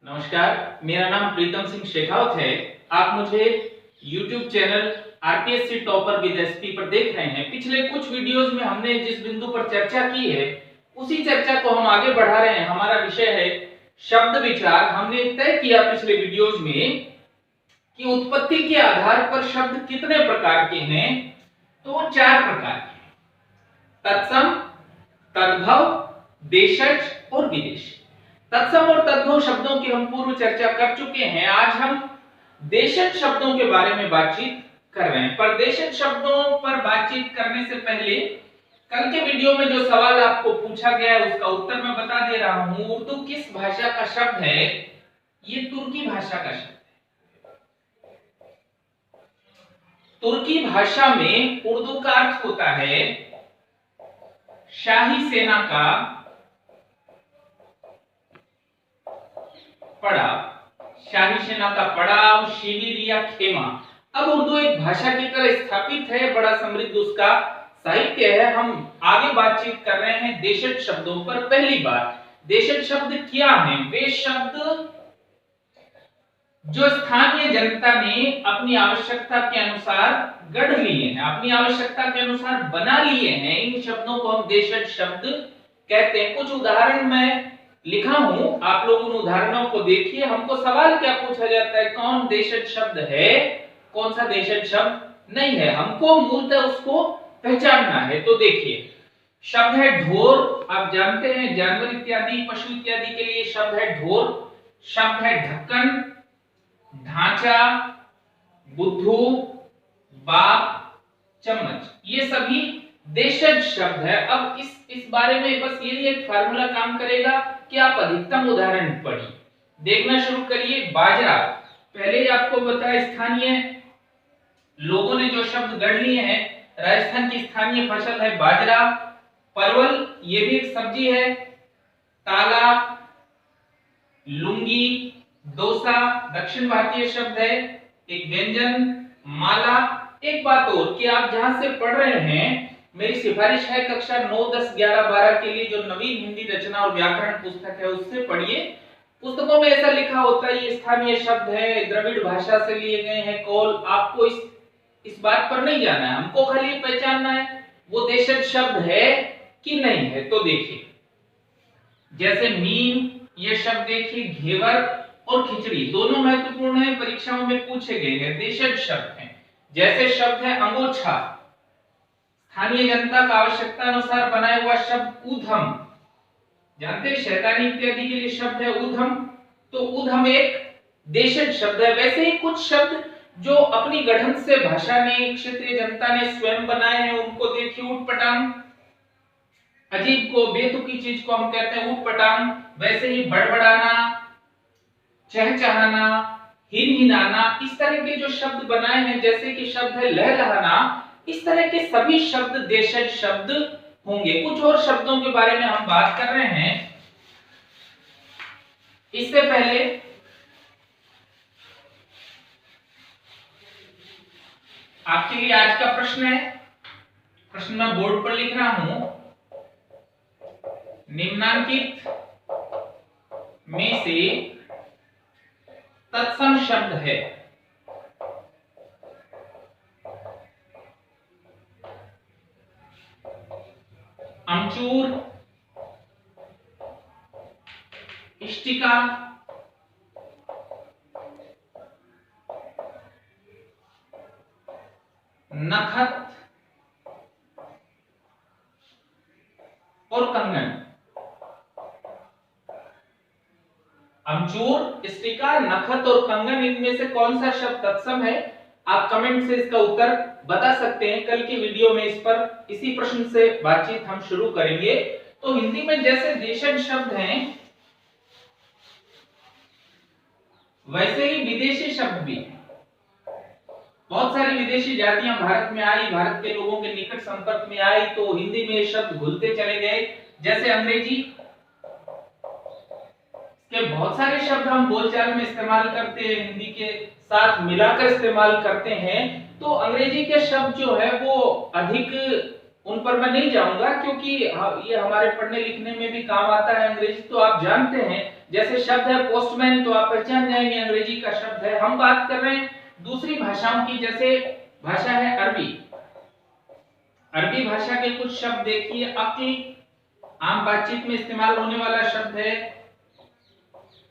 नमस्कार, मेरा नाम प्रीतम सिंह शेखावत है। आप मुझे YouTube channel RPSC topper with SP पर देख रहे हैं। पिछले कुछ वीडियोस में हमने जिस बिंदु पर चर्चा की है, उसी चर्चा को हम आगे बढ़ा रहे हैं। हमारा विषय है शब्द विचार। हमने तय किया पिछले वीडियोस में कि उत्पत्ति के आधार पर शब्द कितने प्रकार के हैं, तो वो 4 प्रकार के हैं: तत्सम, तद्भव, देशज और विदेशी। तत्सम और तद्भव शब्दों की हम पूर्व चर्चा कर चुके हैं। आज हम देशज शब्दों के बारे में बातचीत कर रहे हैं। पर देशज शब्दों पर बातचीत करने से पहले कल के वीडियो में जो सवाल आपको पूछा गया है उसका उत्तर मैं बता दे रहा हूं। उर्दू किस भाषा का शब्द है? ये तुर्की भाषा का शब्द है। तुर्की भाषा में उर्दू का अर्थ होता है शाही सेना का पड़ाव, शाही सेना का पड़ाव, शिविर या खेमा। अब उर्दू एक भाषा की तरह स्थापित है, बड़ा समृद्ध उसका साहित्य है। हम आगे बातचीत कर रहे हैं देशज शब्दों पर। पहली बात, देशज शब्द क्या हैं? वे शब्द जो स्थानीय जनता ने अपनी आवश्यकता के अनुसार गढ़ लिए हैं, अपनी आवश्यकता के अनुसार बना लिए हैं, इन शब्दों को हम देशज शब्द कहते हैं। कुछ उदाहरण मैं लिखा हूं, आप लोग उन उदाहरणों को देखिए। हमको सवाल क्या पूछा जाता है, कौन देशज शब्द है, कौन सा देशज शब्द नहीं है। हमको मूलतः उसको पहचानना है। तो देखिए, शब्द है ढोर। आप जानते हैं जानवर इत्यादि, पशु इत्यादि के लिए शब्द है ढोर। शब्द है ढक्कन, ढांचा, बुद्धू, बाप, चम्मच। ये सभी देशज शब्द है। अब इस बारे में बस यही एक फार्मूला काम करेगा कि आप अधिकतम उदाहरण पढ़िए, देखना शुरू करिए। बाजरा, पहले ही आपको बताया स्थानीय लोगों ने जो शब्द गढ़ लिए हैं। राजस्थान की स्थानीय फसल है बाजरा। परवल, ये भी एक सब्जी है। ताला, लुंगी, डोसा, दक्षिण भारतीय शब्द है, एक व्यंजन। माला, एक बात और कि आप जहां से पढ़ रहे हैं, मेरी सिफारिश है कक्षा 9, 10, 11, 12 के लिए जो नवीन हिंदी रचना और व्याकरण पुस्तक है उससे पढ़िए। पुस्तकों में ऐसा लिखा होता है ये स्थानीय शब्द है, द्रविड़ भाषा से लिए गए हैं। कौल, आपको इस बात पर नहीं जाना है, हमको खाली पहचानना है वो देशज शब्द है कि नहीं है। तो देखिए, जैसे मीन, ये शब्द देखिए, घेवर और खिचड़ी दोनों महत्वपूर्ण है, परीक्षाओं में पूछे गए हैं, देशज शब्द हैं। जैसे शब्द है अंगोछा, स्थानीय जनता का आवश्यकता अनुसार बनाया हुआ शब्द ऊधम, जानते हैं शैतानी इत्यादि के लिए शब्द है ऊधम। तो ऊधम एक देशज शब्द है। वैसे ही कुछ शब्द जो अपनी गठन से भाषा ने, क्षेत्रीय जनता ने स्वयं बनाए हैं, उनको देखिए, ऊटपटांग, अजीब को, बेतुकी चीज को हम कहते हैं ऊटपटांग। वैसे ही बड़बड़ाना, चहचहाना, हिनहिनाना, इस तरह के जो शब्द बनाए हैं, जैसे कि शब्द है लहलहाना, इस तरह के सभी शब्द देशज शब्द होंगे। कुछ और शब्दों के बारे में हम बात कर रहे हैं। इससे पहले आपके लिए आज का प्रश्न है, प्रश्न मैं बोर्ड पर लिख रहा हूं। निम्नांकित में से तत्सम शब्द है। अमचूर, इष्टिका, नखत और कंगन। अमचूर, इष्टिका, नखत और कंगन, इनमें से कौन सा शब्द तत्सम है? आप कमेंट से इसका उत्तर बता सकते हैं। कल की वीडियो में इस पर, इसी प्रश्न से बातचीत हम शुरू करेंगे। तो हिंदी में जैसे देशज शब्द हैं, वैसे ही विदेशी शब्द भी हैं। बहुत सारी विदेशी जातियां भारत में आई, भारत के लोगों के निकट संपर्क में आई, तो हिंदी में शब्द घुलते चले गए। जैसे अंग्रेजी के बहुत सारे शब्द हम बोलचाल में इस्तेमाल करते हैं, हिंदी के साथ मिलाकर इस्तेमाल करते हैं। तो अंग्रेजी के शब्द जो है वो अधिक उन पर मैं नहीं जाऊंगा, क्योंकि ये हमारे पढ़ने लिखने में भी काम आता है अंग्रेजी। तो आप जानते हैं जैसे शब्द है पोस्टमैन, तो आप पहचान जाएंगे अंग्रेजी का शब्द है। हम बात कर रहे हैं दूसरी भाषाओं की, जैसे भाषा है अरबी। अरबी भाषा के कुछ शब्द देखिए। अक्ल आम बातचीत में इस्तेमाल होने वाला शब्द है।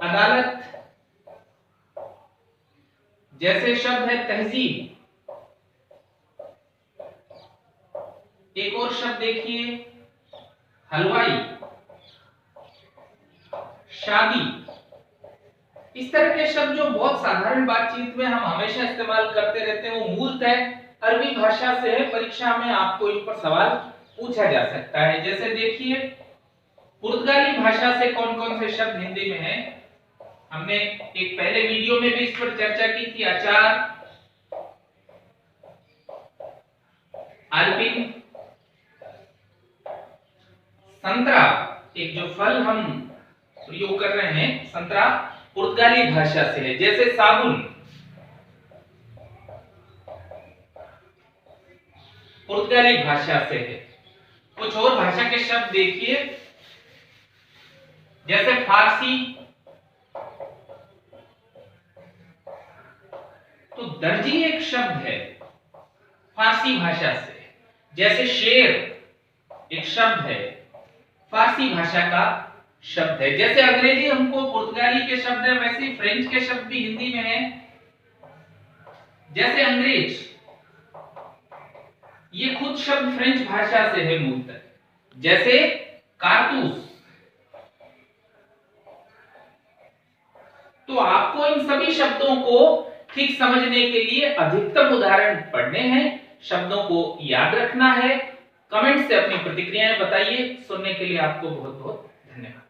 अदालत जैसे शब्द है। तहजीब, एक और शब्द देखिए हलवाई, शादी। इस तरह के शब्द जो बहुत साधारण बातचीत में हम हमेशा इस्तेमाल करते रहते हैं, वो मूलतः अरबी भाषा से है। परीक्षा में आपको इन पर सवाल पूछा जा सकता है। जैसे देखिए पुर्तगाली भाषा से कौन कौन से शब्द हिंदी में हैं। हमने एक पहले वीडियो में भी इस पर चर्चा की थी। अचार, अल्पिन, संतरा, एक जो फल हम प्रयोग कर रहे हैं संतरा, पुर्तगाली भाषा से है। जैसे साबुन, पुर्तगाली भाषा से है। कुछ और भाषा के शब्द देखिए, जैसे फारसी, तो दर्जी एक शब्द है फारसी भाषा से। जैसे शेर एक शब्द है, फारसी भाषा का शब्द है। जैसे अंग्रेजी हमको पुर्तगाली के शब्द है, वैसे ही फ्रेंच के शब्द भी हिंदी में हैं। जैसे अंग्रेज, ये खुद शब्द फ्रेंच भाषा से है मूलतः। जैसे कारतूस। तो आपको इन सभी शब्दों को ठीक समझने के लिए अधिकतम उदाहरण पढ़ने हैं, शब्दों को याद रखना है। कमेंट से अपनी प्रतिक्रियाएं बताइए। सुनने के लिए आपको बहुत बहुत धन्यवाद।